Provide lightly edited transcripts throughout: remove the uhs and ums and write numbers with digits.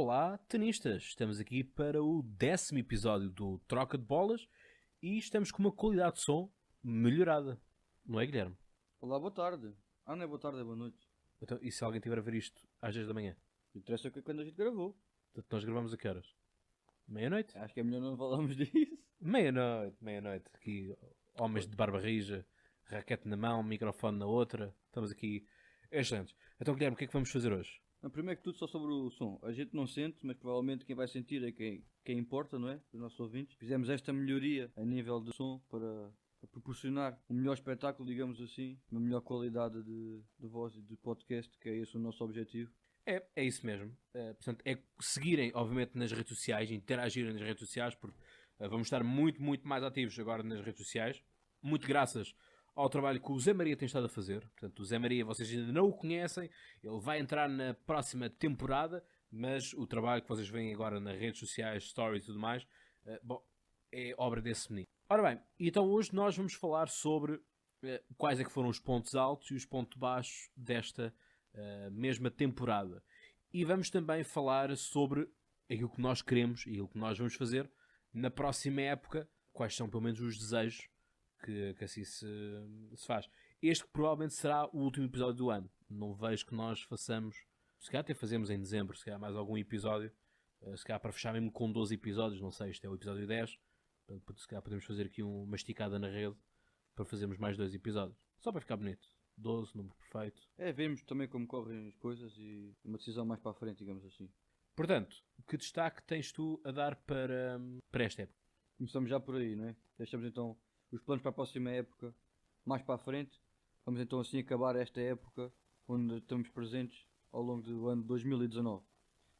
Olá, tenistas! Estamos aqui para o 10º episódio do Troca de Bolas e estamos com uma qualidade de som melhorada. Não é, Guilherme? Olá, boa tarde. Não é boa tarde, é boa noite. Então, e se alguém tiver a ver isto às 10 da manhã? Interessa que quando a gente gravou. Portanto, nós gravamos a que horas? Meia-noite? Acho que é melhor não falarmos disso. Meia-noite. Aqui, homens de barba rija, raquete na mão, microfone na outra. Estamos aqui excelentes. Então, Guilherme, o que é que vamos fazer hoje? Primeiro que tudo, só sobre o som. A gente não sente, mas provavelmente quem vai sentir é quem importa, não é? Os nossos ouvintes. Fizemos esta melhoria a nível de som para proporcionar um melhor espetáculo, digamos assim, uma melhor qualidade de voz e de podcast, que é esse o nosso objetivo. É isso mesmo. Portanto, é seguirem, obviamente, nas redes sociais, interagirem nas redes sociais, porque vamos estar muito mais ativos agora nas redes sociais. Muito graças ao trabalho que o Zé Maria tem estado a fazer. Portanto, o Zé Maria, vocês ainda não o conhecem, ele vai entrar na próxima temporada, mas o trabalho que vocês veem agora nas redes sociais, stories e tudo mais, é obra desse menino. Ora bem, então hoje nós vamos falar sobre quais é que foram os pontos altos e os pontos baixos desta mesma temporada. E vamos também falar sobre aquilo que nós queremos e aquilo que nós vamos fazer na próxima época, quais são pelo menos os desejos que assim se faz. Este provavelmente será o último episódio do ano. Não vejo que nós façamos, se calhar até fazemos em dezembro, se calhar mais algum episódio, se calhar para fechar mesmo com 12 episódios, não sei, este é o episódio 10, se calhar podemos fazer aqui uma esticada na rede para fazermos mais 2 episódios, só para ficar bonito. 12, número perfeito. Vemos também como correm as coisas e uma decisão mais para a frente, digamos assim. Portanto, que destaque tens tu a dar para esta época? Começamos já por aí, não é? Deixamos então os planos para a próxima época mais para a frente. Vamos então assim acabar esta época onde estamos presentes ao longo do ano 2019.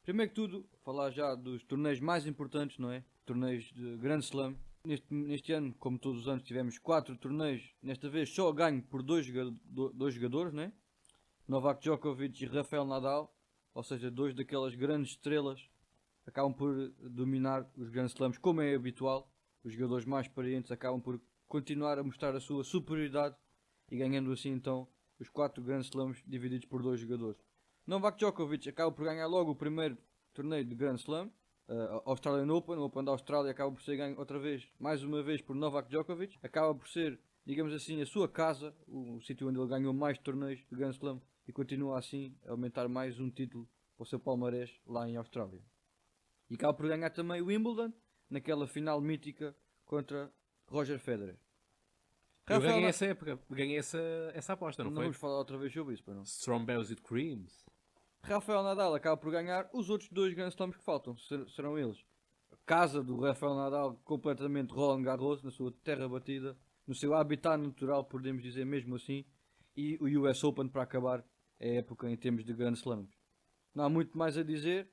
Primeiro que tudo, falar já dos torneios mais importantes, não é? Torneios de Grand Slam. Neste ano, como todos os anos, tivemos 4 torneios. Nesta vez só ganho por 2 jogadores, não é? Novak Djokovic e Rafael Nadal. Ou seja, 2 daquelas grandes estrelas acabam por dominar os Grand Slams como é habitual. Os jogadores mais experientes acabam por continuar a mostrar a sua superioridade e ganhando assim então os 4 Grand Slams divididos por 2 jogadores. Novak Djokovic acaba por ganhar logo o primeiro torneio de Grand Slam, Australian Open. O Open da Austrália acaba por ser ganho outra vez, mais uma vez por Novak Djokovic. Acaba por ser, digamos assim, a sua casa, o sítio onde ele ganhou mais torneios de Grand Slam e continua assim a aumentar mais um título para o seu palmarés lá em Austrália. E acaba por ganhar também o Wimbledon, naquela final mítica contra Roger Federer. Eu ganhei essa época, ganhei essa aposta, não foi? Não vamos falar outra vez sobre isso, para não. Strawberries with creams. Rafael Nadal acaba por ganhar os outros 2 Grand Slams que faltam, serão eles. A casa do Rafael Nadal, completamente Roland Garros, na sua terra batida, no seu habitat natural, podemos dizer mesmo assim, e o US Open para acabar a época em termos de Grand Slams. Não há muito mais a dizer.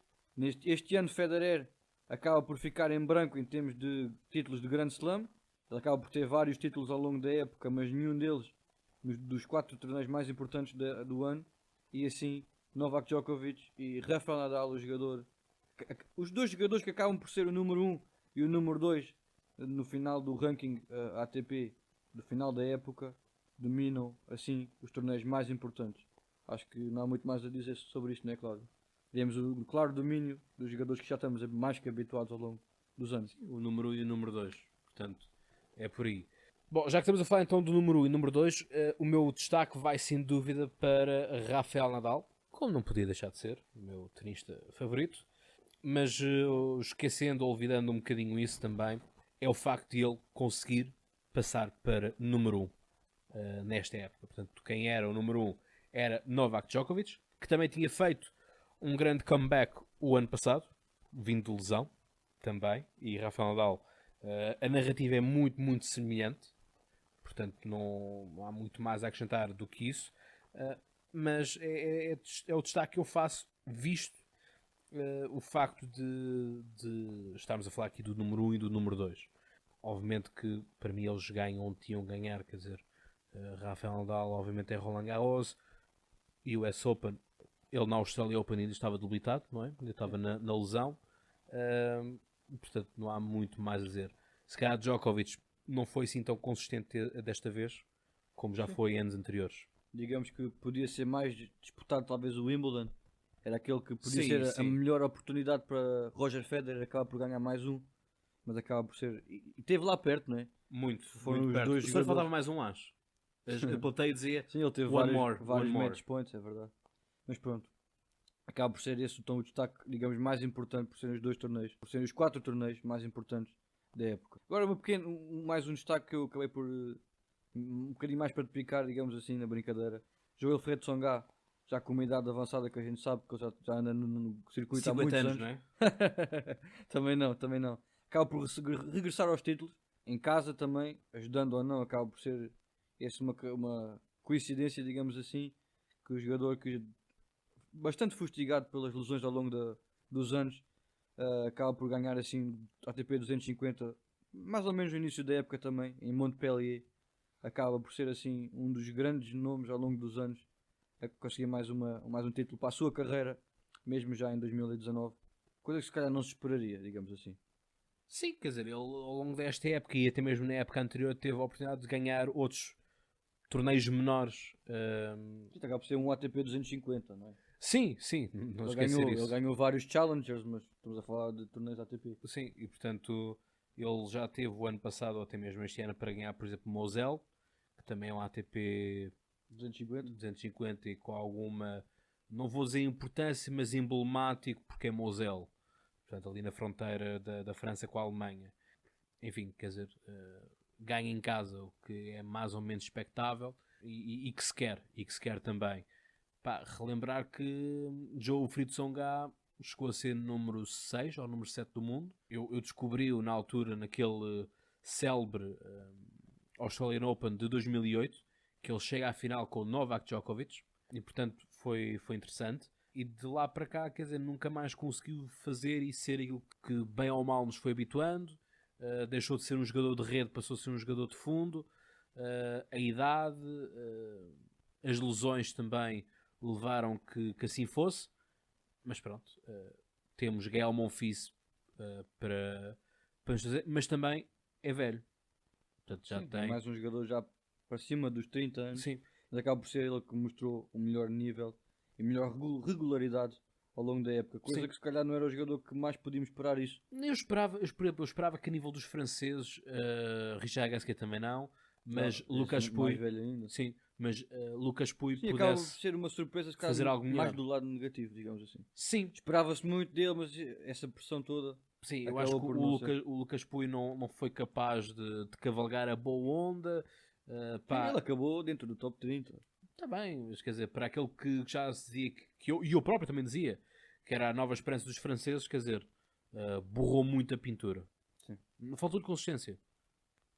Este ano Federer acaba por ficar em branco em termos de títulos de Grand Slam. Ele acaba por ter vários títulos ao longo da época, mas nenhum deles dos 4 torneios mais importantes do ano. E assim, Novak Djokovic e Rafael Nadal, os 2 jogadores que acabam por ser o número 1 e o número 2 no final do ranking ATP do final da época, dominam assim os torneios mais importantes. Acho que não há muito mais a dizer sobre isto, não é, Cláudio? Temos o claro domínio dos jogadores que já estamos mais que habituados ao longo dos anos. O número 1 e o número 2, portanto, é por aí. Bom, já que estamos a falar então do número 1 e número 2, o meu destaque vai sem dúvida para Rafael Nadal, como não podia deixar de ser, o meu tenista favorito, mas esquecendo ou olvidando um bocadinho isso também, é o facto de ele conseguir passar para número 1 nesta época. Portanto, quem era o número 1 era Novak Djokovic, que também tinha feito um grande comeback o ano passado, vindo de lesão também, e Rafael Nadal, a narrativa é muito semelhante, portanto não há muito mais a acrescentar do que isso, mas é o destaque que eu faço, visto o facto de estarmos a falar aqui do número 1 e do número 2. Obviamente que para mim eles ganham onde tinham que ganhar, quer dizer, Rafael Nadal obviamente é Roland Garros, e o US Open, ele na Australian Open ainda estava debilitado, não é? Ainda estava na lesão, portanto não há muito mais a dizer. Se calhar Djokovic não foi assim tão consistente desta vez como já foi em anos anteriores. Digamos que podia ser mais disputado talvez o Wimbledon Era aquele que podia Sim, ser a sim. melhor oportunidade para Roger Federer, acaba por ganhar mais um, mas acaba por ser. E esteve lá perto, não é? Muito, Foram muito os perto. dois Só lhe jogadores. faltava mais um, acho. A plateia dizia Sim, ele teve one more, vários one more. match points, é verdade. Mas pronto, acaba por ser esse o destaque, digamos, mais importante por serem os dois torneios, por serem os 4 torneios mais importantes da época. Agora, mais um destaque que eu acabei por. Um bocadinho mais para te picar, digamos assim, na brincadeira. João Wilfredo Tsonga, já com uma idade avançada que a gente sabe, que ele já anda no circuito há 50 muitos anos, anos. não é? Também não, também não. Acaba por regressar aos títulos, em casa também, ajudando ou não, acaba por ser essa uma coincidência, digamos assim, que o jogador que bastante fustigado pelas lesões ao longo dos anos, acaba por ganhar assim ATP 250, mais ou menos no início da época também, em Montpellier, acaba por ser assim um dos grandes nomes ao longo dos anos a conseguir mais um título para a sua carreira, mesmo já em 2019, coisa que se calhar não se esperaria, digamos assim. Sim, quer dizer, ele ao longo desta época e até mesmo na época anterior teve a oportunidade de ganhar outros torneios menores. Isto acaba por ser um ATP 250, não é? Sim, sim, não esquecer Ele isso. ganhou vários challengers, mas estamos a falar de torneios ATP. Sim, e portanto ele já teve o ano passado ou até mesmo este ano para ganhar, por exemplo, Moselle, que também é um ATP 250? 250 e com alguma, não vou dizer importância, mas emblemático porque é Moselle, portanto ali na fronteira da França com a Alemanha. Enfim, quer dizer, ganha em casa, o que é mais ou menos expectável e que se quer também. Pá, relembrar que Joe Fritzonga chegou a ser número 6 ou número 7 do mundo. Eu descobri-o na altura naquele célebre Australian Open de 2008, que ele chega à final com o Novak Djokovic, e portanto foi interessante. E de lá para cá, quer dizer, nunca mais conseguiu fazer e ser aquilo que bem ou mal nos foi habituando. Deixou de ser um jogador de rede, passou a ser um jogador de fundo. A idade, as lesões também levaram que assim fosse. Mas pronto, temos Gael Monfils para nos fazer, mas também é velho. Portanto, já Sim, tem. mais um jogador já para cima dos 30 anos, Sim, mas acaba por ser ele que mostrou o melhor nível e melhor regularidade ao longo da época, coisa sim. que se calhar não era o jogador que mais podíamos esperar isso. Eu esperava que a nível dos franceses, Richard Gasquet também não, mas Claro, Lucas esse mais Pouille, velho ainda. sim, mas Lucas Pouille Sim, acaba por pudesse ser uma surpresa, se calhar, fazer algo mais melhor. do lado negativo, digamos assim. Sim, Esperava-se muito dele, mas essa pressão toda sim, eu acho acabou que por não ser. O Lucas Pouille não foi capaz de cavalgar a boa onda. Sim, ele Pá, acabou dentro do top 30. está bem, mas quer dizer, para aquele que já se dizia, e eu próprio também dizia, que era a nova esperança dos franceses, quer dizer, borrou muito a pintura. Sim. Faltou de consistência.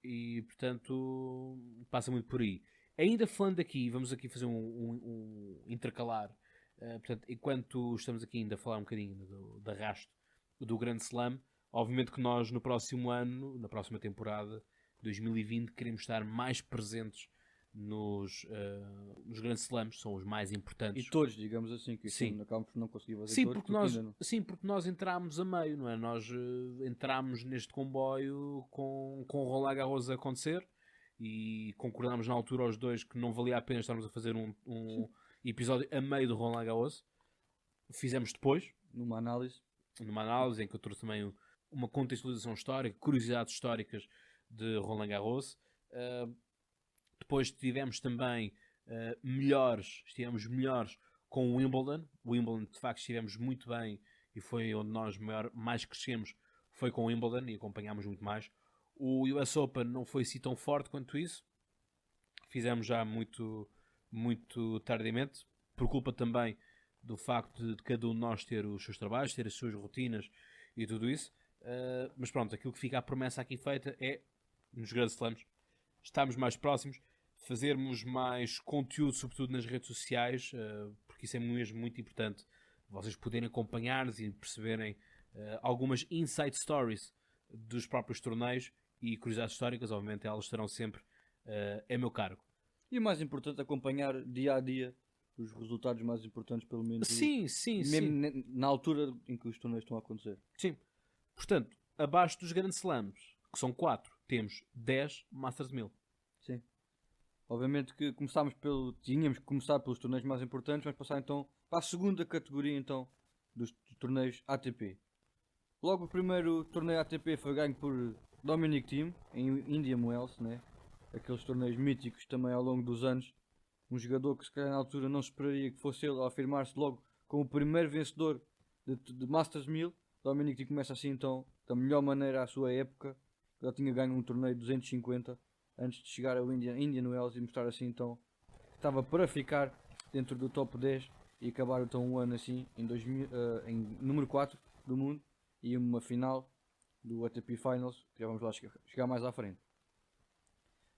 E portanto passa muito por aí. Ainda falando aqui, vamos aqui fazer um intercalar. Portanto, enquanto estamos aqui ainda a falar um bocadinho do arrasto do Grande Slam, obviamente que nós no próximo ano, na próxima temporada 2020, queremos estar mais presentes nos Grandes Slams, são os mais E importantes. todos, digamos assim, que isso Sim. acabamos por não conseguir fazer Sim, todos, porque ainda não. porque nós entramos a meio, não é? Nós entramos neste comboio com o Roland Garros a acontecer e concordámos na altura os dois que não valia a pena estarmos a fazer um episódio a meio do Roland Garros. Fizemos depois, Numa análise. numa análise em que eu trouxe também uma contextualização histórica, curiosidades históricas de Roland Garros. Depois tivemos também estivemos melhores com o Wimbledon. O Wimbledon, de facto, estivemos muito bem e foi onde nós mais crescemos, foi com o Wimbledon e acompanhámos muito mais. O US Open não foi assim tão forte quanto isso. Fizemos já muito, muito tardiamente, por culpa também do facto de cada um de nós ter os seus trabalhos, ter as suas rotinas e tudo isso. Mas pronto, aquilo que fica a promessa aqui feita é, nos grandes slams, estarmos mais próximos, fazermos mais conteúdo, sobretudo nas redes sociais, porque isso é mesmo muito importante. Vocês poderem acompanhar-nos e perceberem algumas insight stories dos próprios torneios e curiosidades históricas, obviamente elas estarão sempre a meu cargo. E o mais importante, acompanhar dia a dia os resultados mais importantes, pelo menos. Sim. Mesmo na altura em que os torneios estão a acontecer. Sim. Portanto, abaixo dos grandes slams, que são 4, temos 10 Masters 1000. Sim. Obviamente que tínhamos que começar pelos torneios mais importantes, mas passar então para a segunda categoria então dos torneios ATP. Logo o primeiro torneio ATP foi ganho por Dominic Thiem em Indian Wells, né? Aqueles torneios míticos também ao longo dos anos. Um jogador que se calhar na altura não se esperaria que fosse ele a afirmar-se logo como o primeiro vencedor de Masters 1000. Dominic Thiem começa assim então da melhor maneira à sua época. Já tinha ganho um torneio de 250 antes de chegar ao Indian Wells e mostrar assim então que estava para ficar dentro do top 10 e acabar então um ano assim em em número 4 do mundo e uma final do ATP Finals, que já vamos lá chegar mais à frente.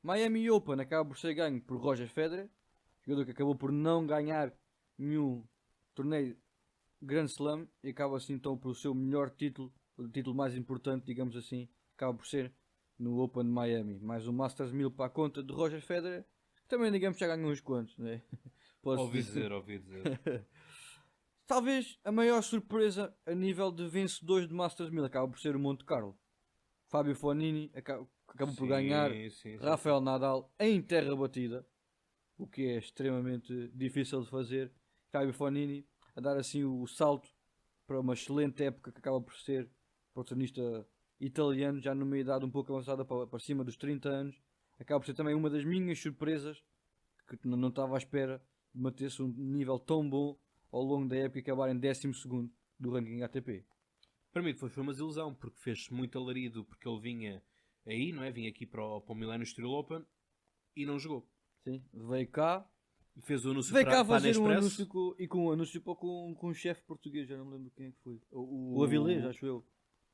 Miami Open acaba por ser ganho por Roger Federer, jogador que acabou por não ganhar nenhum torneio Grand Slam e acaba assim então pelo seu melhor título, o título mais importante, digamos assim, acaba por ser no Open de Miami. Mais um Masters 1000 para a conta de Roger Federer, que também digamos já ganhou uns quantos, né? Ouvi dizer. Talvez a maior surpresa a nível de vencedores de Masters 1000 acaba por ser o Monte Carlo. Fábio Fognini acabou por ganhar, Rafael Nadal em terra batida, o que é extremamente difícil de fazer. Fábio Fognini a dar assim o salto para uma excelente época que acaba por ser para o tenista italiano, já numa idade um pouco avançada para cima dos 30 anos. Acaba por ser também uma das minhas surpresas, que não estava à espera de manter-se um nível tão bom ao longo da época e acabar em 12º do ranking ATP. Para mim foi uma desilusão, porque fez-se muito alarido, porque ele vinha aí, não é? Vinha aqui para o Millennium Steel Open e não jogou. Sim, veio cá. Fez o anúncio Veio cá para a fazer um Nespresso. anúncio com um anúncio com um chefe português, já não me lembro quem é que foi. O Avilés, acho eu.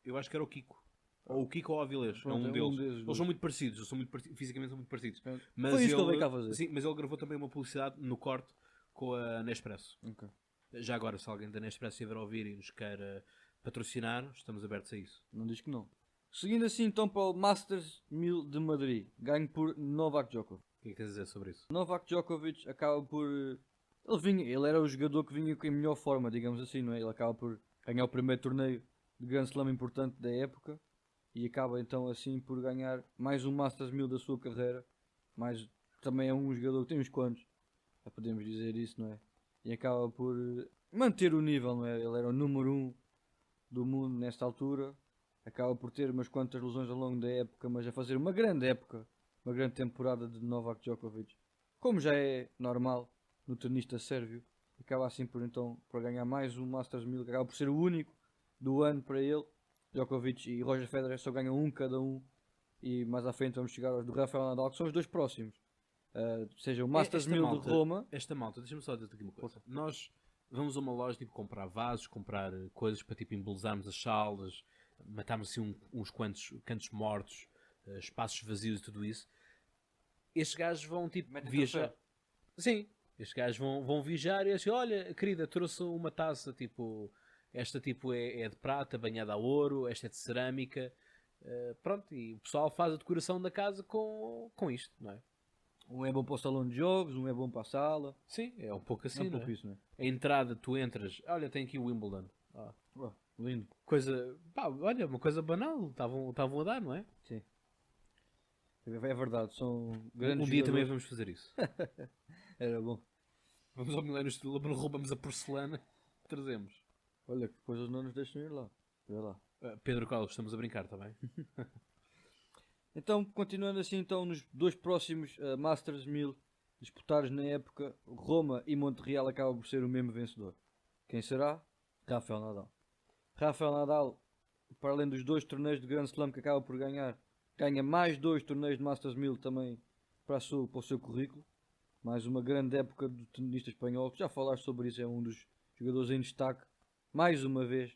Eu acho que era o Kiko. Ou o Kiko ou o Avilés, é um deles. Eles são muito parecidos, fisicamente são muito parecidos. Mas foi isso que ele veio cá fazer. Sim, mas ele gravou também uma publicidade no corte com a Nespresso. Okay. Já agora, se alguém da Nespresso estiver a ouvir e nos quer patrocinar, estamos abertos a isso. Não diz que não. Seguindo assim então para o Masters 1000 de Madrid, ganho por Novak Djokovic. O que é que tens a dizer sobre isso? Novak Djokovic acaba por... Ele era o jogador que vinha em melhor forma, digamos assim, não é? Ele acaba por ganhar o primeiro torneio de Grand Slam importante da época e acaba então assim por ganhar mais um Masters 1000 da sua carreira. Mas também é um jogador que tem uns quantos, já podemos dizer isso, não é? E acaba por manter o nível, não é? Ele era o número 1 do mundo nesta altura. Acaba por ter umas quantas lesões ao longo da época, mas a fazer uma grande época, uma grande temporada de Novak Djokovic, como já é normal no tenista sérvio. Acaba assim por ganhar mais um Masters 1000, que acaba por ser o único do ano para ele. Djokovic e Roger Federer só ganham um cada um, e mais à frente vamos chegar aos do Rafael Nadal, que são os dois próximos. Seja o Masters 1000 de Roma. Esta malta, deixa-me só dizer aqui uma coisa. Nós vamos a uma loja tipo comprar vasos, comprar coisas para tipo embelezarmos as salas, matarmos assim uns quantos cantos mortos, espaços vazios e tudo isso. Estes gajos vão tipo viajar. Sim, estes gajos vão viajar e assim, olha, querida, trouxe uma taça tipo, esta tipo é de prata, banhada a ouro, esta é de cerâmica. Pronto, e o pessoal faz a decoração da casa com isto, não é? Um é bom para o salão de jogos, um é bom para a sala. Sim, é um pouco assim, é um não pouco é? isso, não é? A entrada, tu entras, olha, tem aqui o Wimbledon. Lindo. Coisa, pá, olha, uma coisa banal, estavam a dar, não é? Sim. É verdade, são grandes Um dia também jogadores. vamos fazer isso. Era bom. Vamos ao Milênio Estilo, roubamos a porcelana, trazemos. Olha, que coisas não nos deixam ir lá. Vê lá. Pedro Carlos, estamos a brincar, está bem? Então, continuando assim, então, nos dois próximos Masters 1000 disputados na época, Roma e Montreal acabam por ser o mesmo vencedor. Quem será? Rafael Nadal. Rafael Nadal, para além dos dois torneios de Grand Slam que acaba por ganhar, ganha mais dois torneios de Masters 1000 também para o seu currículo. Mais uma grande época do tenista espanhol, que já falaste sobre isso, é um dos jogadores em destaque, mais uma vez,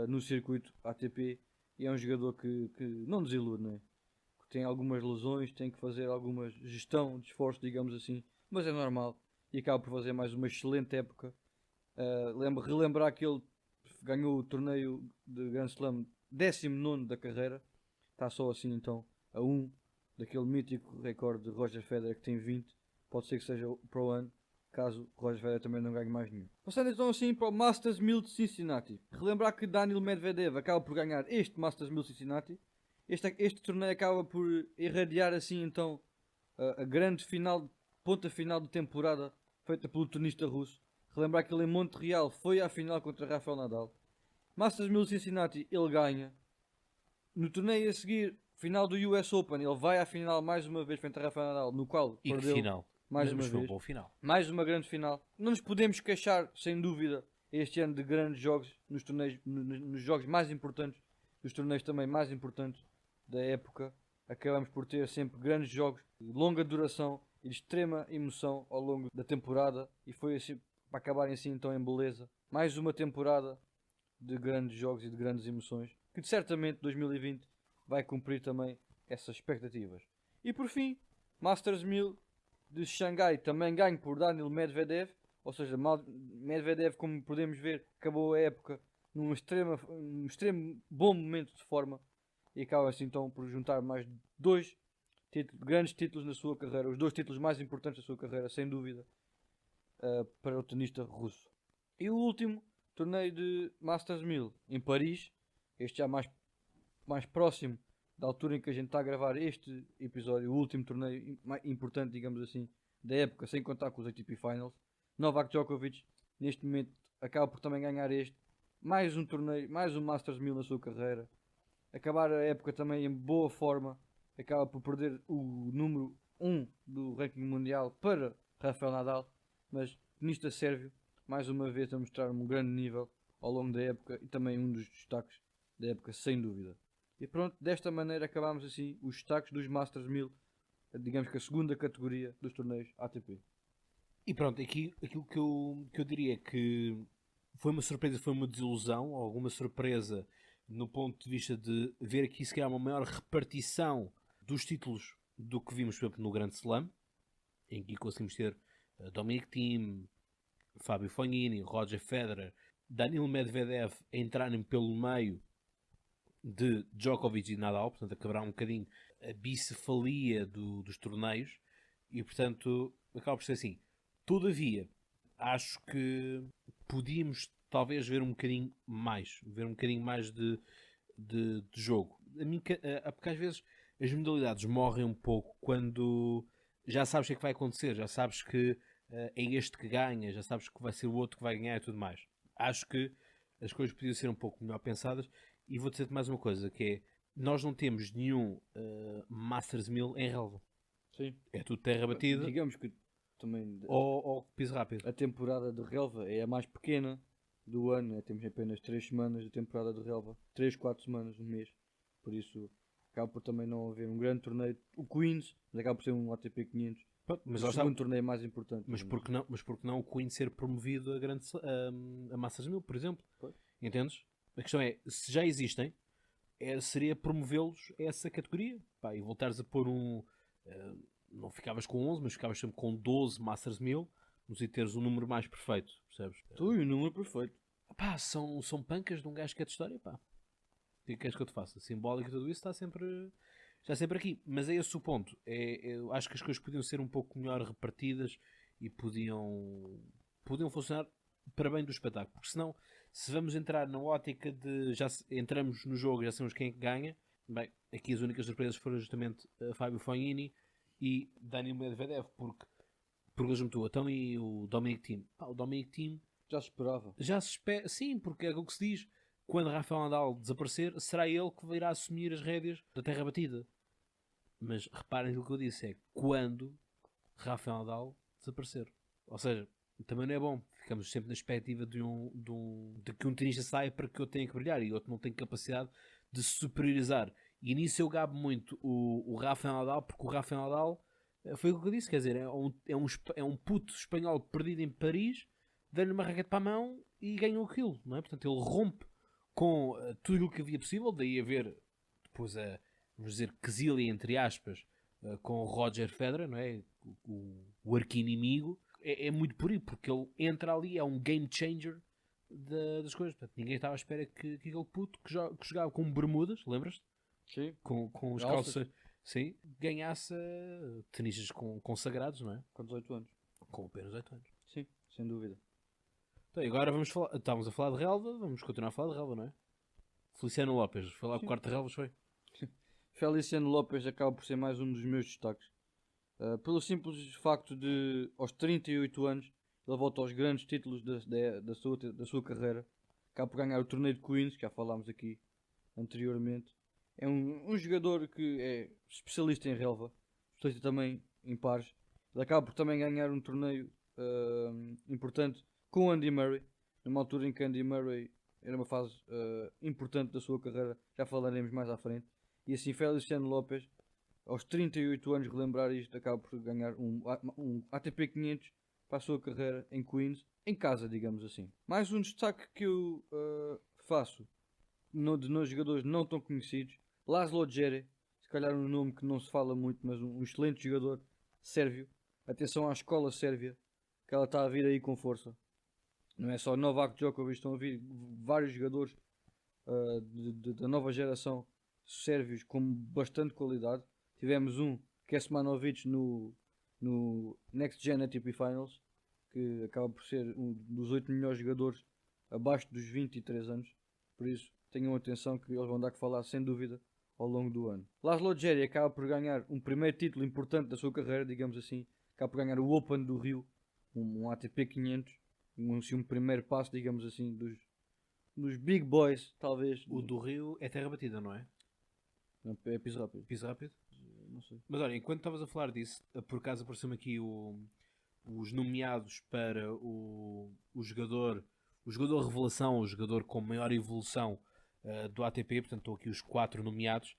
no circuito ATP. E é um jogador que não desilude, não é? Tem algumas lesões, tem que fazer alguma gestão de esforço, digamos assim, mas é normal e acaba por fazer mais uma excelente época. Relembrar que ele ganhou o torneio de Grand Slam 19º da carreira, está só assim então a daquele mítico recorde de Roger Federer que tem 20, pode ser que seja para o ano, caso Roger Federer também não ganhe mais nenhum. Passando então assim para o Masters 1000 de Cincinnati, relembrar que Daniil Medvedev acaba por ganhar este Masters 1000 de Cincinnati. Este torneio acaba por irradiar assim então a grande final, ponta final de temporada feita pelo tenista russo. Relembrar que ele em Montreal foi à final contra Rafael Nadal. Masters 1000 Cincinnati, ele ganha. No torneio a seguir, final do US Open, ele vai à final mais uma vez frente a Rafael Nadal, no qual E que perdeu final. mais Mas uma foi um vez. bom final. Mais uma grande final. Não nos podemos queixar, sem dúvida, este ano de grandes jogos nos torneios, nos jogos mais importantes, dos torneios também mais importantes da época. Acabamos por ter sempre grandes jogos de longa duração e de extrema emoção ao longo da temporada. E foi assim, para acabarem assim então em beleza, mais uma temporada de grandes jogos e de grandes emoções, que certamente 2020 vai cumprir também essas expectativas. E por fim, Masters 1000 de Xangai, também ganho por Daniil Medvedev, ou seja, Medvedev, como podemos ver, acabou a época num extremo bom momento de forma e acaba assim então por juntar mais dois grandes títulos na sua carreira, os dois títulos mais importantes da sua carreira, sem dúvida, para o tenista russo. E o último torneio de Masters 1000 em Paris, este já mais próximo da altura em que a gente está a gravar este episódio, o último torneio mais importante, digamos assim, da época, sem contar com os ATP Finals. Novak Djokovic, neste momento, acaba por também ganhar este. Mais um torneio, mais um Masters 1000 na sua carreira. Acabar a época também em boa forma. Acaba por perder o número 1 do ranking mundial para Rafael Nadal. Mas tenista sérvio, mais uma vez a mostrar um grande nível ao longo da época e também um dos destaques da época, sem dúvida. E pronto, desta maneira acabamos assim os destaques dos Masters 1000, digamos que a segunda categoria dos torneios ATP. E pronto, aqui, aquilo que eu diria que foi uma surpresa, foi uma desilusão, ou alguma surpresa no ponto de vista de ver aqui se calhar uma maior repartição dos títulos do que vimos, por exemplo, no Grand Slam, em que conseguimos ter Dominic Thiem, Fábio Fognini, Roger Federer, Daniil Medvedev a entrarem pelo meio de Djokovic e Nadal, portanto acabará um bocadinho a bicefalia dos torneios e portanto acaba por ser assim. Todavia, acho que podíamos talvez ver um bocadinho mais de jogo. Porque às vezes as modalidades morrem um pouco quando já sabes o que é que vai acontecer, já sabes que é este que ganha, já sabes que vai ser o outro que vai ganhar e tudo mais. Acho que as coisas podiam ser um pouco melhor pensadas. E vou dizer-te mais uma coisa, que é, nós não temos nenhum Masters 1000 em relva. Sim. É tudo terra batida Digamos que também ou piso rápido. a temporada de relva é a mais pequena do ano, né? Temos apenas 3 semanas de temporada de relva, 3, 4 semanas no mês, por isso acaba por também não haver um grande torneio. O Queens, mas acaba por ser um ATP 500, Mas o segundo torneio mais importante. Mas porque não o Queen ser promovido a Masters 1000, por exemplo? Pois. Entendes? A questão é, se já existem, seria promovê-los a essa categoria. Pá, e voltares a pôr não ficavas com 11, mas ficavas sempre com 12 Masters 1000, e teres o número mais perfeito, percebes? Tu e o número perfeito. Pá, são pancas de um gajo que é de história, pá. O que queres que eu te faça? Simbólico e tudo isso está sempre aqui. Mas é esse o ponto. Eu acho que as coisas podiam ser um pouco melhor repartidas e podiam funcionar para bem do espetáculo. Porque senão, se vamos entrar na ótica de já entramos no jogo e já sabemos quem é que ganha, bem, aqui as únicas surpresas foram justamente Fábio Fognini e Daniil Medvedev, porque perguntas-me tu, então e o Dominic Thiem? O Dominic Thiem Já se esperava. já se espera, sim, porque é o que se diz. Quando Rafael Nadal desaparecer, será ele que irá assumir as rédeas da terra batida. Mas reparem o que eu disse, é quando Rafael Nadal desaparecer. Ou seja, também não é bom. Ficamos sempre na expectativa de que um tenista saia para que eu tenha que brilhar e outro não tem capacidade de se superiorizar. E nisso eu gabo muito o Rafael Nadal, porque o Rafael Nadal foi o que eu disse, quer dizer, é um puto espanhol perdido em Paris, dá-lhe uma raquete para a mão e ganhou aquilo, não é? Portanto, ele rompe com tudo aquilo que havia possível, daí haver depois vamos dizer, quesilha entre aspas, com o Roger Federer, não é? O arqui-inimigo, é muito por aí, porque ele entra ali, é um game changer das coisas. Portanto, ninguém estava à espera que aquele puto que jogava com bermudas, lembras-te? Sim. Com os calças, sim, ganhasse tenistas consagrados, não é? Com 18 anos. Com apenas 8 anos. Sim, sem dúvida. Então, e agora estávamos a falar de relva, vamos continuar a falar de relva, não é? Feliciano Lopes, foi lá para o quarto de relvas, foi? Feliciano Lopes acaba por ser mais um dos meus destaques. Pelo simples facto de, aos 38 anos, ele volta aos grandes títulos da sua carreira. Acaba por ganhar o torneio de Queens, que já falámos aqui anteriormente. É um jogador que é especialista em relva, especialista também em pares. Ele acaba por também ganhar um torneio importante com o Andy Murray, numa altura em que Andy Murray era uma fase importante da sua carreira, já falaremos mais à frente. E assim Feliciano Lopes, aos 38 anos, relembrar isto, acaba por ganhar um ATP 500 para a sua carreira em Queens, em casa, digamos assim. Mais um destaque que eu faço de jogadores não tão conhecidos, Laszlo Djere, se calhar um nome que não se fala muito, mas um excelente jogador sérvio. Atenção à escola sérvia, que ela está a vir aí com força. Não é só Novak Djokovic, estão a vir vários jogadores da nova geração sérvios com bastante qualidade. Tivemos um Kesmanovic no Next Gen ATP Finals, que acaba por ser um dos 8 melhores jogadores abaixo dos 23 anos. Por isso, tenham atenção que eles vão dar que falar sem dúvida ao longo do ano. Laszlo Djere acaba por ganhar um primeiro título importante da sua carreira, digamos assim. Acaba por ganhar o Open do Rio, um ATP 500, um primeiro passo, digamos assim, dos big boys, talvez. O do Rio é terra batida, não é? Não, é piso rápido. Piso rápido? Não sei. Mas olha, enquanto estavas a falar disso, por acaso apareceu-me aqui os nomeados para o jogador revelação, o jogador com maior evolução do ATP, portanto estão aqui os 4 nomeados,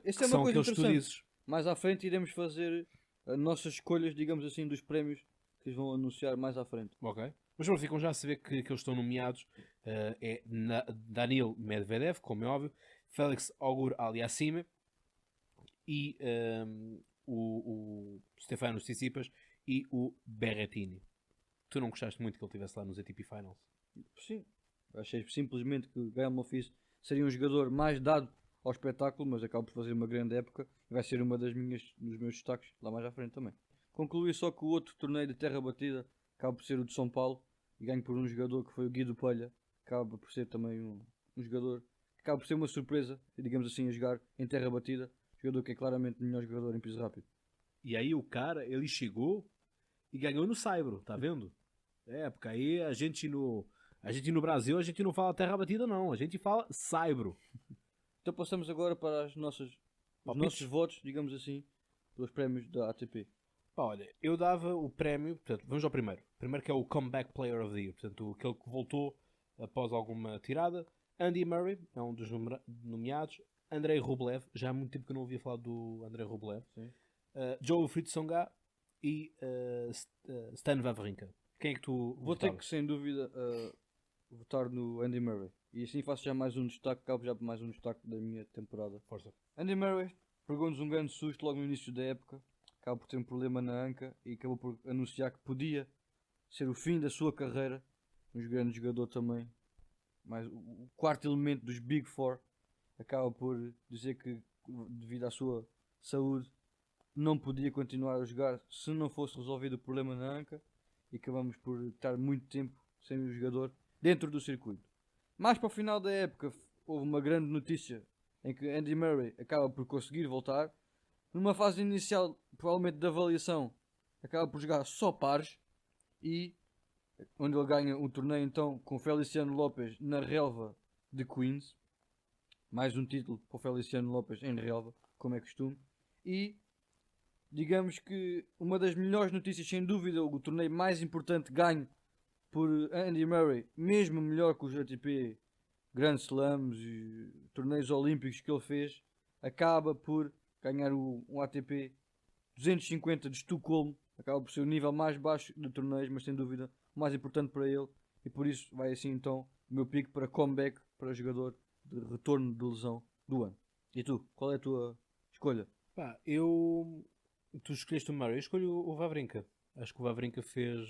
Essa que é uma são coisa aqueles que tu interessante. dizes. Mais à frente iremos fazer as nossas escolhas, digamos assim, dos prémios que eles vão anunciar mais à frente. Ok. Mas pronto, ficam já a saber que eles estão nomeados. Danil Medvedev, como é óbvio, Félix Auger-Aliassime e o Stefanos Tsitsipas e o Berrettini. Tu não gostaste muito que ele estivesse lá nos ATP Finals? Sim, achei simplesmente que o Gael Monfils seria um jogador mais dado ao espetáculo, mas acaba por fazer uma grande época e vai ser uma dos meus destaques lá mais à frente também. Concluí só que o outro torneio de terra batida acaba por ser o de São Paulo e ganho por um jogador que foi o Guido Palha, acaba por ser também um jogador que acaba por ser uma surpresa, digamos assim, a jogar em terra batida, jogador que é claramente o melhor jogador em piso rápido. E aí o cara, ele chegou e ganhou no Saibro, tá vendo? É, porque aí a gente no Brasil, a gente não fala terra batida não, a gente fala Saibro. Então passamos agora para os nossos votos, digamos assim, pelos prémios da ATP. Pá, olha, eu dava o prémio, portanto, vamos ao primeiro. Primeiro que é o Comeback Player of the Year, portanto, aquele que voltou após alguma tirada. Andy Murray, é um dos nomeados. Andrei Rublev, já há muito tempo que eu não ouvia falar do Andrei Rublev. Joe Fritz Songa e Stan Wawrinka. Quem é que tu Vou ter votavas? que, sem dúvida, votar no Andy Murray. E assim faço já mais um destaque, acabo já por mais um destaque da minha temporada. Força. Andy Murray pegou-nos um grande susto logo no início da época. Acaba por ter um problema na anca e acabou por anunciar que podia ser o fim da sua carreira. Um grande jogador também. Mas o quarto elemento dos Big Four acaba por dizer que, devido à sua saúde, não podia continuar a jogar se não fosse resolvido o problema na anca. E acabamos por estar muito tempo sem o jogador dentro do circuito. Mais para o final da época houve uma grande notícia em que Andy Murray acaba por conseguir voltar. Numa fase inicial, provavelmente de avaliação, acaba por jogar só pares e onde ele ganha um torneio então com Feliciano Lopes na relva de Queens. Mais um título para o Feliciano Lopes em relva, como é costume. E digamos que uma das melhores notícias, sem dúvida, o torneio mais importante ganho por Andy Murray, mesmo melhor que os ATP Grand Slams e torneios olímpicos que ele fez, acaba por ganhar um ATP 250 de Estocolmo, acaba por ser o nível mais baixo de torneios, mas sem dúvida o mais importante para ele, e por isso vai assim então o meu pico para comeback para jogador de retorno de lesão do ano. E tu, qual é a tua escolha? Pá, tu escolheste o Murray, eu escolho o Wawrinka. Acho que o Wawrinka fez...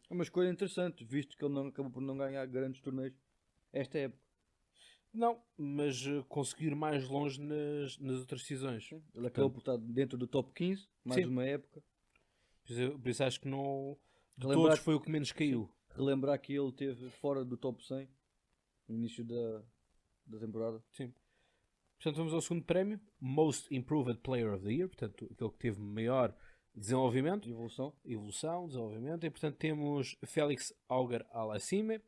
É uma escolha interessante, visto que ele não, acabou por não ganhar grandes torneios esta época. Não, mas conseguir mais longe nas outras decisões. Ele acabou por estar dentro do top 15, mais Sim. uma época. Por isso acho que não... De Relembrar todos foi o que menos caiu. Relembrar que ele esteve fora do top 100 no início da temporada. Sim. Portanto, vamos ao segundo prémio. Most Improved Player of the Year. Portanto, aquele que teve maior desenvolvimento, Evolução. desenvolvimento, e portanto temos Félix Auger-Aliassime,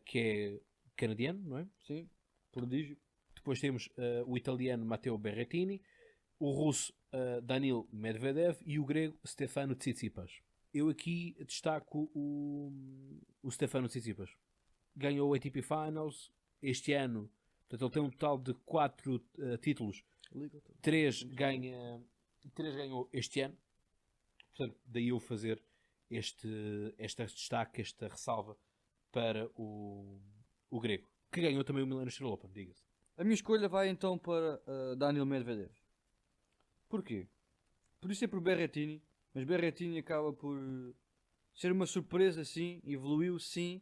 que é canadiano, não é? Sim, prodígio. Depois temos o italiano Matteo Berrettini, o russo Danil Medvedev e o grego Stefano Tsitsipas. Eu aqui destaco o Stefano Tsitsipas. Ganhou o ATP Finals este ano, portanto ele tem um total de 4 títulos. 3 ganhou este ano, portanto daí eu fazer este destaque, esta ressalva para o grego, que ganhou também o Milano International Open, diga-se. A minha escolha vai então para Daniil Medvedev. Porquê? Podia ser por Berrettini, mas Berrettini acaba por ser uma surpresa, sim, evoluiu, sim,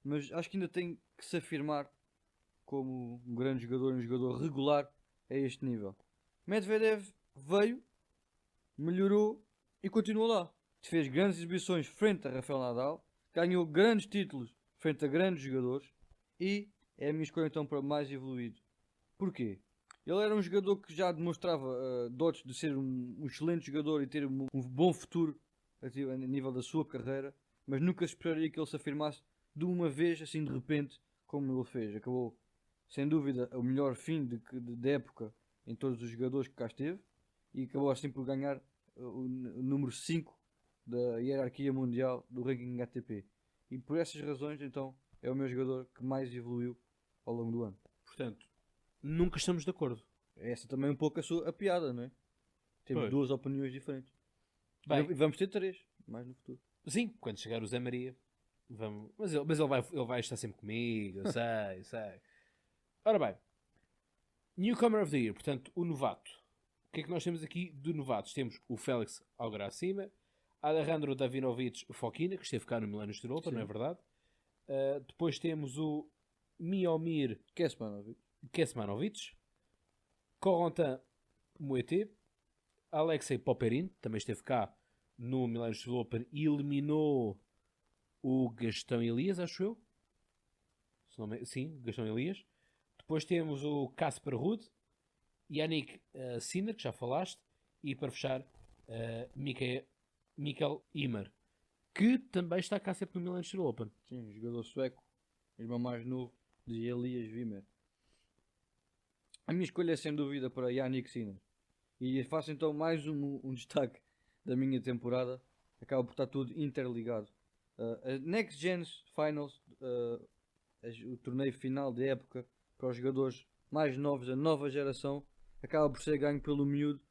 mas acho que ainda tem que se afirmar como um grande jogador, um jogador regular a este nível. Medvedev veio, melhorou e continuou lá. Fez grandes exibições frente a Rafael Nadal, ganhou grandes títulos frente a grandes jogadores e é a minha escolha então para mais evoluído. Porquê? Ele era um jogador que já demonstrava dotes de ser um excelente jogador e ter um bom futuro a nível da sua carreira, mas nunca se esperaria que ele se afirmasse de uma vez, assim de repente, como ele fez. Acabou, sem dúvida, o melhor fim de época em todos os jogadores que cá esteve e acabou assim por ganhar o número 5 da hierarquia mundial do ranking ATP. E por essas razões, então, é o meu jogador que mais evoluiu ao longo do ano. Portanto, nunca estamos de acordo. Essa também é um pouco a piada, não é? Temos Pois. duas opiniões diferentes. Bem. E vamos ter 3, mais no futuro. Sim, quando chegar o Zé Maria, vamos. Mas ele vai estar sempre comigo, eu sei. Ora bem, Newcomer of the Year, portanto, o novato. O que é que nós temos aqui de novatos? Temos o Félix Auger-Aliassime, Alejandro Davidovich Fokina, que esteve cá no Milano International Open, não é verdade? Depois temos o Miomir Kecmanovic, Corentin Moutet, Alexei Popyrin, também esteve cá no Milano International Open e eliminou o Gastão Elias, acho eu. Sim, Gastão Elias. Depois temos o Casper Ruud, Yannick Sinner, que já falaste, e para fechar, Mikael Ymer, que também está cá sempre no Milano International Open. Sim, jogador sueco, irmão mais novo de Elias Wimmer. A minha escolha é sem dúvida para Yannick Sinner. E faço então mais um destaque da minha temporada. Acaba por estar tudo interligado. A Next Gen Finals, o torneio final de época para os jogadores mais novos, a nova geração, acaba por ser ganho pelo miúdo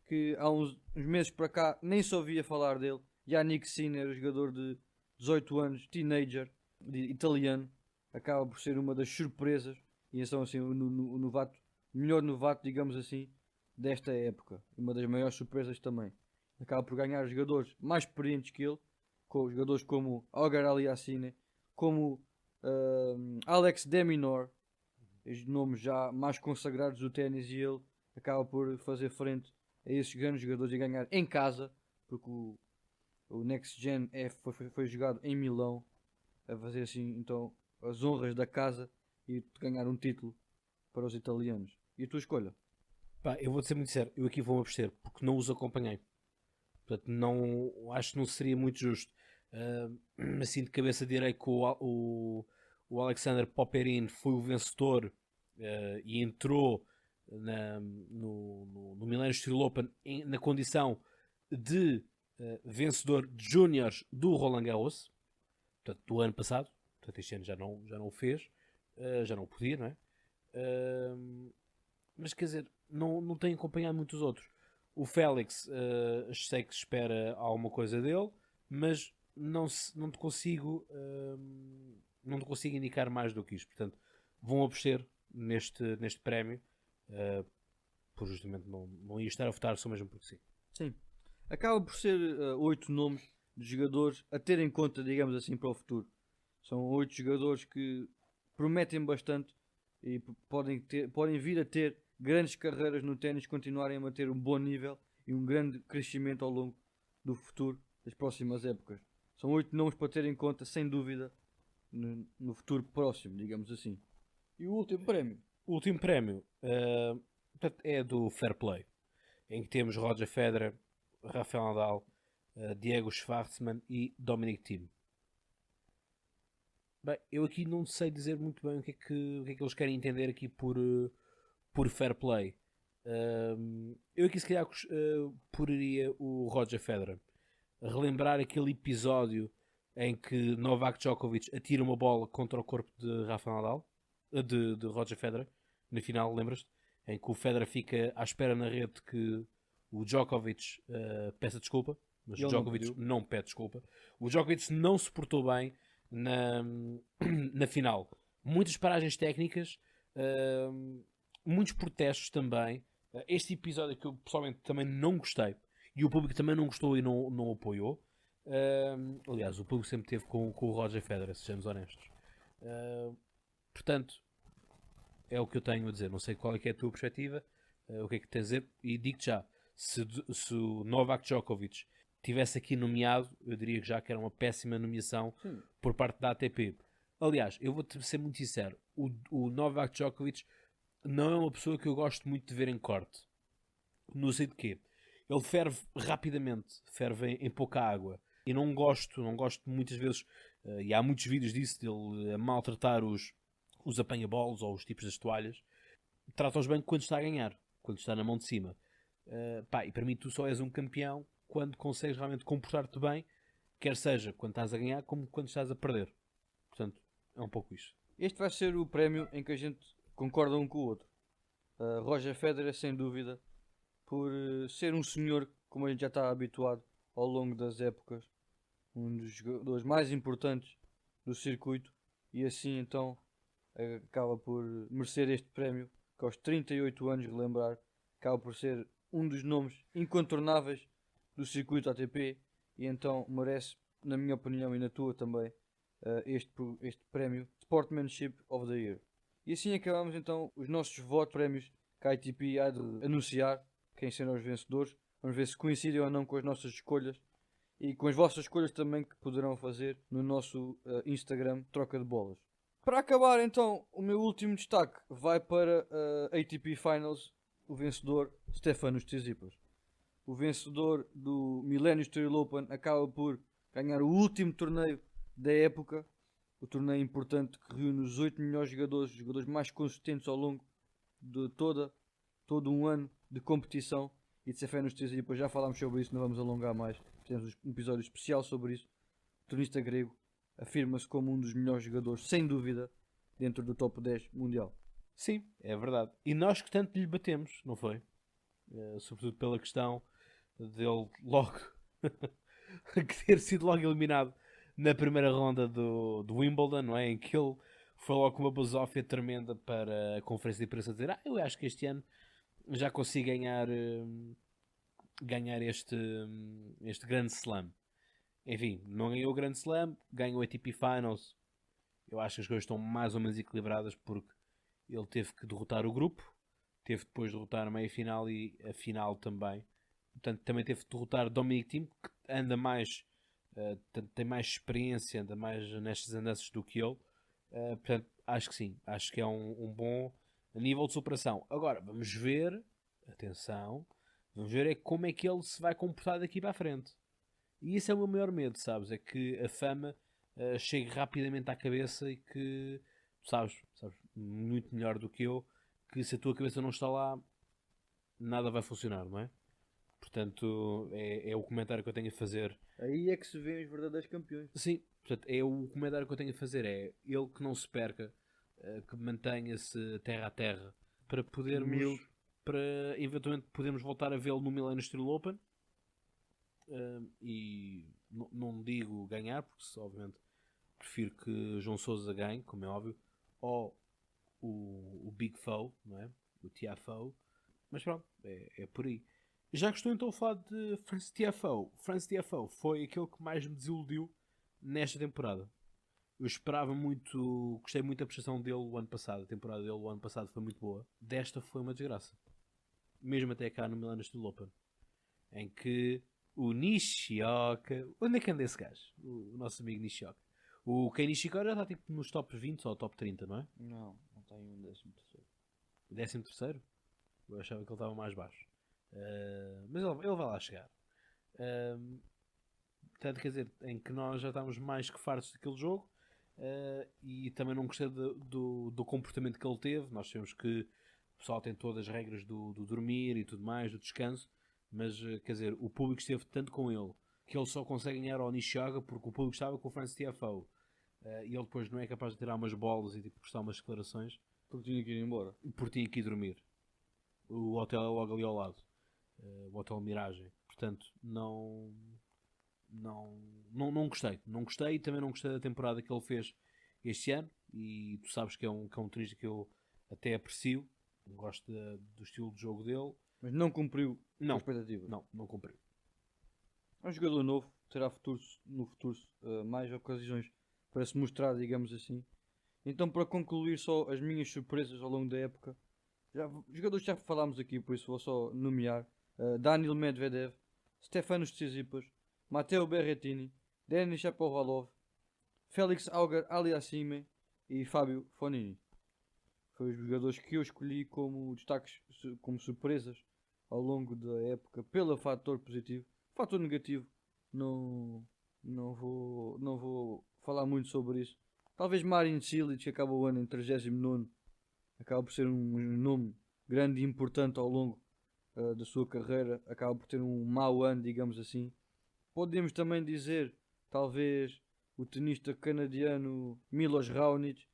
que há uns meses para cá nem só ouvia falar dele. Yannick Sinner, jogador de 18 anos, teenager, italiano, acaba por ser uma das surpresas e então assim o novato, melhor novato, digamos assim, desta época. Uma das maiores surpresas também. Acaba por ganhar jogadores mais experientes que ele, com jogadores como Auger-Aliassime, como Alex de Minaur, os nomes já mais consagrados do ténis, e ele acaba por fazer frente a esses grandes jogadores e ganhar em casa, porque o Next Gen foi jogado em Milão, a fazer assim então as honras da casa e ganhar um título para os italianos. E a tua escolha? Pá, eu vou-te ser muito sério, eu aqui vou-me abster porque não os acompanhei. Portanto, acho que não seria muito justo. Assim de cabeça direi que o Alexander Popyrin foi o vencedor e entrou no Milano International Open na condição de vencedor de júniores do Roland Garros, portanto, do ano passado. Portanto, este ano já não o fez, já não o podia, não é? Mas quer dizer, não tenho acompanhado muitos outros. O Félix, sei que espera alguma coisa dele, mas não te consigo indicar mais do que isto. Portanto, vão abster neste prémio, por justamente não ia estar a votar só mesmo porque sim. Sim. Acaba por ser 8 nomes de jogadores a ter em conta, digamos assim, para o futuro. São 8 jogadores que prometem bastante e podem vir a ter grandes carreiras no ténis, continuarem a manter um bom nível e um grande crescimento ao longo do futuro, das próximas épocas. São 8 nomes para ter em conta, sem dúvida, no futuro próximo, digamos assim. E o último prémio? O último prémio é do Fair Play, em que temos Roger Federer, Rafael Nadal, Diego Schwartzman e Dominic Thiem. Bem, eu aqui não sei dizer muito bem o que é que eles querem entender aqui por fair play. Eu aqui se calhar poria o Roger Federer relembrar aquele episódio em que Novak Djokovic atira uma bola contra o corpo de Rafael Nadal, de Roger Federer, na final, lembras-te? Em que o Federer fica à espera na rede que o Djokovic peça desculpa, mas o Djokovic não pede desculpa. O Djokovic não se portou bem na, na final. Muitas paragens técnicas, muitos protestos também. Este episódio que eu pessoalmente também não gostei e o público também não gostou e não apoiou. Aliás, o público sempre esteve com o Roger Federer, sejamos honestos. Portanto, é o que eu tenho a dizer. Não sei qual é que é a tua perspectiva, o que é que tens a dizer, e digo-te já, se o Novak Djokovic tivesse aqui nomeado, eu diria que já que era uma péssima nomeação por parte da ATP. Aliás, eu vou-te ser muito sincero, o Novak Djokovic não é uma pessoa que eu gosto muito de ver em corte. No sentido de quê? Ele ferve rapidamente, ferve em pouca água. E não gosto muitas vezes, e há muitos vídeos disso, dele a maltratar os apanha-bolos ou os tipos das toalhas. Trata-os bem quando está a ganhar, quando está na mão de cima. E para mim tu só és um campeão quando consegues realmente comportar-te bem, quer seja quando estás a ganhar como quando estás a perder. Portanto, é um pouco isto. Este vai ser o prémio em que a gente concorda um com o outro. Roger Federer, sem dúvida, por ser um senhor, como a gente já está habituado ao longo das épocas, um dos jogadores mais importantes do circuito, e assim então acaba por merecer este prémio, que aos 38 anos, relembrar, acaba por ser um dos nomes incontornáveis do circuito ATP, e então merece, na minha opinião e na tua também, este prémio Sportsmanship of the Year. E assim acabamos então os nossos votos, prémios que a ATP há de anunciar, quem serão os vencedores. Vamos ver se coincidem ou não com as nossas escolhas e com as vossas escolhas também que poderão fazer no nosso Instagram Troca de Bolas. Para acabar então, o meu último destaque vai para a ATP Finals, o vencedor Stefanos Tsitsipas. O vencedor do Millennium Steel Open acaba por ganhar o último torneio da época, o torneio importante que reúne os 8 melhores jogadores, os jogadores mais consistentes ao longo de todo um ano de competição. E de Stefanos Tsitsipas, já falámos sobre isso, não vamos alongar mais, temos um episódio especial sobre isso. O tenista grego afirma-se como um dos melhores jogadores, sem dúvida, dentro do top 10 mundial. Sim, é verdade. E nós que tanto lhe batemos, não foi? Sobretudo pela questão dele logo ter sido logo eliminado na primeira ronda do Wimbledon, não é? Em que ele foi logo com uma basófia tremenda para a conferência de imprensa dizer: eu acho que este ano já consigo ganhar este grande slam. Enfim, não ganhou o grande slam, ganhou a ATP Finals. Eu acho que as coisas estão mais ou menos equilibradas porque ele teve que derrotar o grupo, teve depois de derrotar a meia-final e a final também. Portanto, também teve de derrotar Dominic Thiem, que anda mais, tem mais experiência, anda mais nestas andanças do que ele. Portanto, acho que sim, acho que é um bom nível de superação. Agora, vamos ver, atenção, vamos ver como é que ele se vai comportar daqui para a frente. E isso é o meu maior medo, sabes? É que a fama chegue rapidamente à cabeça e que, sabes, muito melhor do que eu, que se a tua cabeça não está lá, nada vai funcionar, não é? Portanto, é o comentário que eu tenho a fazer. Aí é que se vêem os verdadeiros campeões. Sim, portanto, é o comentário que eu tenho a fazer. É ele que não se perca, que mantenha-se terra a terra, para podermos, para eventualmente podermos voltar a vê-lo no Millennium Steel Open. E não digo ganhar, porque obviamente prefiro que João Sousa ganhe, como é óbvio, ou o Big Foe, não é? O Tiafoe, mas pronto, é por aí. Já que estou então a falar de Francis Tiafoe foi aquele que mais me desiludiu nesta temporada. Eu esperava muito, gostei muito da prestação dele o ano passado, a temporada dele o ano passado foi muito boa. Desta foi uma desgraça, mesmo até cá no Millennium Steel Open, em que o Nishioka, onde é que anda esse gajo? O nosso amigo Nishioka. O Kei Nishikori já está tipo nos top 20 ou top 30, não é? Não está em um 13º. 13º? Eu achava que ele estava mais baixo. Mas ele vai lá chegar. Portanto, quer dizer, em que nós já estávamos mais que fartos daquele jogo. E também não gostei do comportamento que ele teve. Nós sabemos que o pessoal tem todas as regras do dormir e tudo mais, do descanso, mas quer dizer, o público esteve tanto com ele que ele só consegue ganhar ao Nishioka porque o público estava com o Francis TFO. E ele depois não é capaz de tirar umas bolas e tipo, prestar umas declarações Porque tinha que ir embora. por tinha que ir dormir. O hotel é logo ali ao lado, o Hotel Miragem. Portanto, não gostei. Não gostei e também não gostei da temporada que ele fez este ano. E tu sabes que é um tenista que eu até aprecio. Gosto do estilo de jogo dele. Mas não cumpriu Não. a expectativa. Não cumpriu. É um jogador novo, terá no futuro mais ocasiões para se mostrar, digamos assim. Então, para concluir só as minhas surpresas ao longo da época, jogadores já falámos aqui, por isso vou só nomear: Daniil Medvedev, Stefanos Tsitsipas, Matteo Berrettini, Denis Shapovalov, Félix Auger-Aliassime e Fábio Fognini. Foi os jogadores que eu escolhi como destaques, como surpresas ao longo da época, pelo fator positivo. Fator negativo, não vou falar muito sobre isso. Talvez Marin Cilic, que acaba o ano em 39º, acaba por ser um nome grande e importante ao longo da sua carreira, acaba por ter um mau ano, digamos assim. Podemos também dizer, talvez, o tenista canadiano Milos Raonic,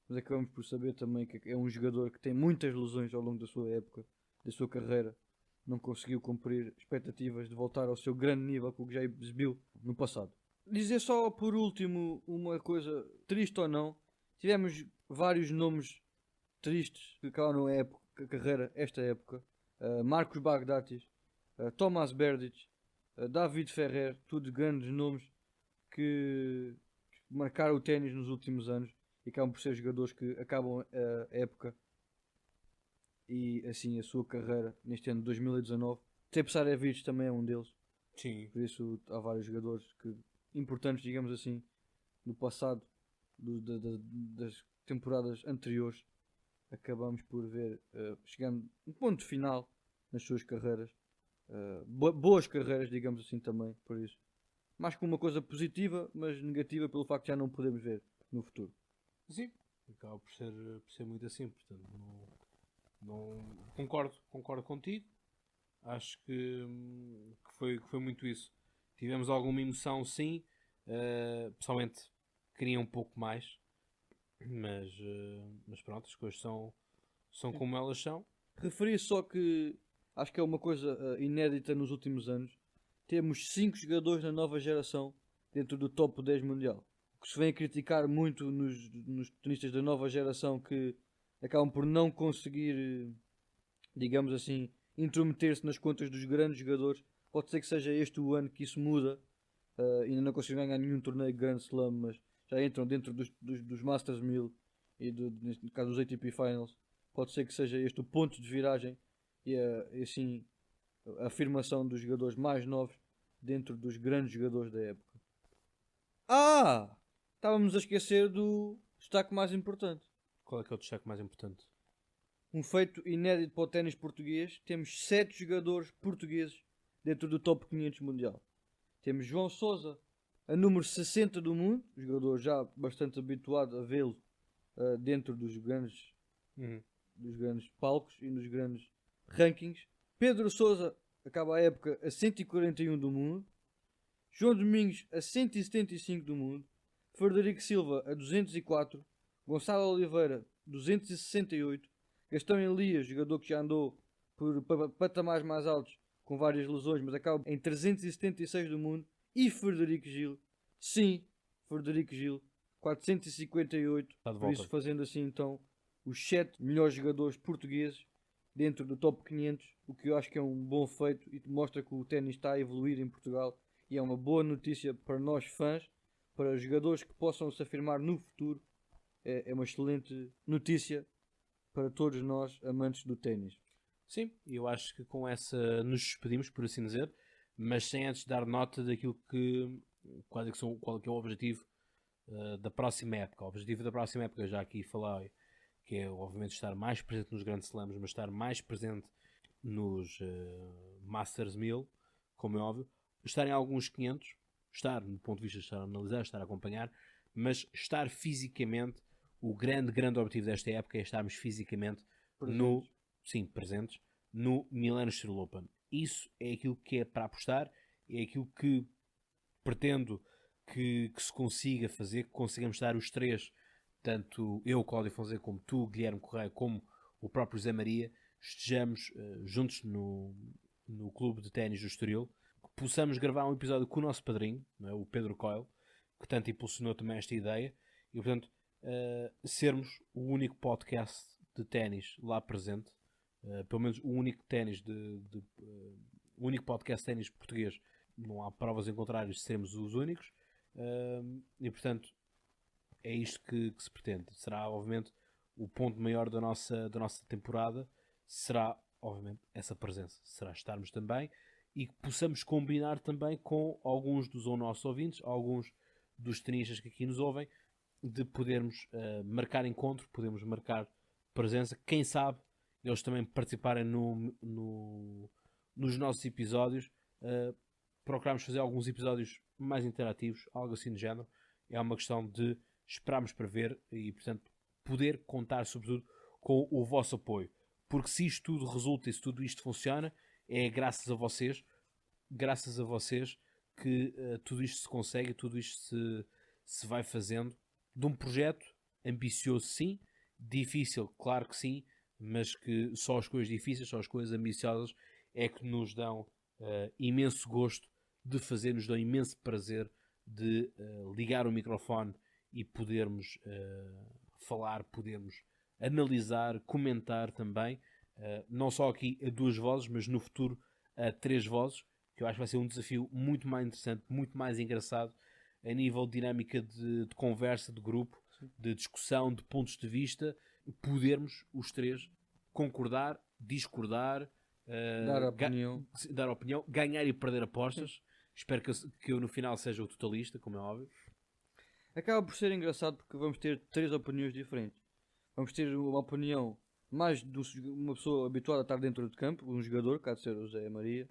mas acabamos por saber também que é um jogador que tem muitas lesões ao longo da sua época, da sua carreira. Não conseguiu cumprir expectativas de voltar ao seu grande nível que já exibiu no passado. Dizer só por último uma coisa, triste ou não, tivemos vários nomes tristes que acabaram a carreira esta época. Marcos Baghdatis, Thomas Berdych, David Ferrer, tudo grandes nomes que marcaram o ténis nos últimos anos e acabam por ser jogadores que acabam a época e assim a sua carreira neste ano de 2019. Tepsarevic também é um deles. Sim. Por isso há vários jogadores importantes, digamos assim, no passado das temporadas anteriores. Acabamos por ver chegando um ponto final nas suas carreiras. Boas carreiras, digamos assim, também, por isso. Mais com uma coisa positiva, mas negativa pelo facto de já não podemos ver no futuro. Sim, acaba por ser muito assim, portanto, não concordo contigo. Acho que foi muito isso. Tivemos alguma emoção, sim, pessoalmente queria um pouco mais, mas pronto, as coisas são como elas são. Referi só que acho que é uma coisa inédita nos últimos anos. Temos 5 jogadores da nova geração dentro do top 10 mundial. O que se vem a criticar muito nos tenistas da nova geração que acabam por não conseguir, digamos assim, intrometer-se nas contas dos grandes jogadores. Pode ser que seja este o ano que isso muda. Ainda não conseguem ganhar nenhum torneio Grand Slam, mas já entram dentro dos Masters 1000 e neste caso dos ATP Finals. Pode ser que seja este o ponto de viragem e assim a afirmação dos jogadores mais novos dentro dos grandes jogadores da época. Estávamos a esquecer do destaque mais importante. Qual é que é o destaque mais importante? Um feito inédito para o ténis português. Temos 7 jogadores portugueses dentro do top 500 mundial. Temos João Sousa, a número 60 do mundo, jogador já bastante habituado a vê-lo dentro dos grandes palcos e nos grandes rankings. Pedro Sousa acaba a época a 141 do mundo. João Domingos a 175 do mundo. Frederico Silva a 204. Gonçalo Oliveira 268. Gastão Elias, jogador que já andou por patamares mais altos com várias lesões, mas acaba em 376 do mundo. E Frederico Gil, sim, Frederico Gil 458. Por isso fazendo assim então os 7 melhores jogadores portugueses dentro do top 500, o que eu acho que é um bom feito e mostra que o ténis está a evoluir em Portugal e é uma boa notícia para nós fãs, para os jogadores que possam se afirmar no futuro. É uma excelente notícia para todos nós amantes do ténis. Sim, eu acho que com essa nos despedimos, por assim dizer, mas sem antes dar nota daquilo qual é o objetivo da próxima época. O objetivo da próxima época, já aqui falei, que é obviamente estar mais presente nos grandes slams, mas estar mais presente nos Masters 1000, como é óbvio. estar em alguns 500, estar no ponto de vista de estar a analisar, estar a acompanhar, mas estar fisicamente, o grande objetivo desta época é estarmos fisicamente presentes no Milano Steel Open. Isso é aquilo que é para apostar, é aquilo que pretendo que se consiga fazer, que consigamos estar os três, tanto eu, Cláudio Fonseca, como tu, Guilherme Correia, como o próprio Zé Maria, estejamos juntos no clube de ténis do Estoril, que possamos gravar um episódio com o nosso padrinho, não é? O Pedro Coelho, que tanto impulsionou também esta ideia, e portanto sermos o único podcast de ténis lá presente, pelo menos o único ténis o único podcast de ténis português. Não há provas em contrário de sermos os únicos, e portanto é isto que se pretende. Será obviamente o ponto maior da nossa temporada, será obviamente essa presença, será estarmos também e que possamos combinar também com alguns dos nossos ouvintes, alguns dos tenistas que aqui nos ouvem, de podermos marcar encontro, podemos marcar presença, quem sabe eles também participarem nos nossos episódios. Procuramos fazer alguns episódios mais interativos, algo assim do género. É uma questão de esperarmos para ver e, portanto, poder contar, sobretudo, com o vosso apoio. Porque se isto tudo resulta e se tudo isto funciona, é graças a vocês que tudo isto se consegue, tudo isto se vai fazendo de um projeto ambicioso, sim, difícil, claro que sim, mas que só as coisas difíceis, só as coisas ambiciosas é que nos dão imenso gosto de fazer, nos dão imenso prazer de ligar o microfone e podermos falar, podermos analisar, comentar também, não só aqui a duas vozes, mas no futuro a três vozes, que eu acho que vai ser um desafio muito mais interessante, muito mais engraçado a nível de dinâmica de conversa, de grupo, de discussão, de pontos de vista, podermos os três concordar, discordar, dar opinião, ganhar e perder apostas. Sim. Espero que eu no final seja o totalista, como é óbvio. Acaba por ser engraçado porque vamos ter três opiniões diferentes. Vamos ter uma opinião mais de uma pessoa habituada a estar dentro de campo, um jogador, que há de ser o Zé Maria,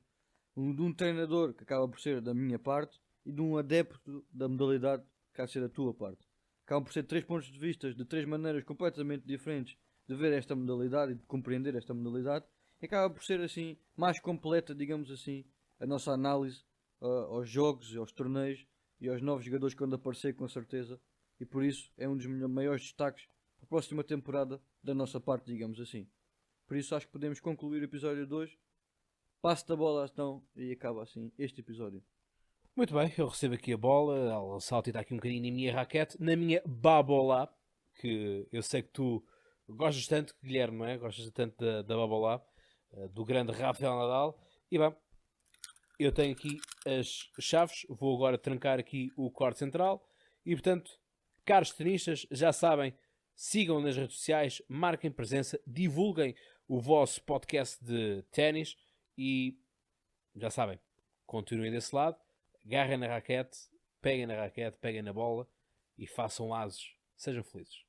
de um treinador, que acaba por ser da minha parte, e de um adepto da modalidade, que há de ser da tua parte. Acabam por ser três pontos de vista de três maneiras completamente diferentes de ver esta modalidade e de compreender esta modalidade. E acaba por ser assim mais completa, digamos assim, a nossa análise aos jogos, aos torneios e aos novos jogadores que vão aparecer, com certeza. E por isso é um dos maiores destaques para a próxima temporada da nossa parte, digamos assim. Por isso acho que podemos concluir o episódio 2. Passo da bola então e acaba assim este episódio. Muito bem, eu recebo aqui a bola, ela saltita aqui um bocadinho na minha raquete, na minha babola, que eu sei que tu gostas tanto, Guilherme, não é? Gostas tanto da babola, do grande Rafael Nadal. E bem, eu tenho aqui as chaves, vou agora trancar aqui o corte central e, portanto, caros tenistas, já sabem, sigam nas redes sociais, marquem presença, divulguem o vosso podcast de ténis e, já sabem, continuem desse lado, agarrem na raquete, peguem na bola e façam ases, sejam felizes.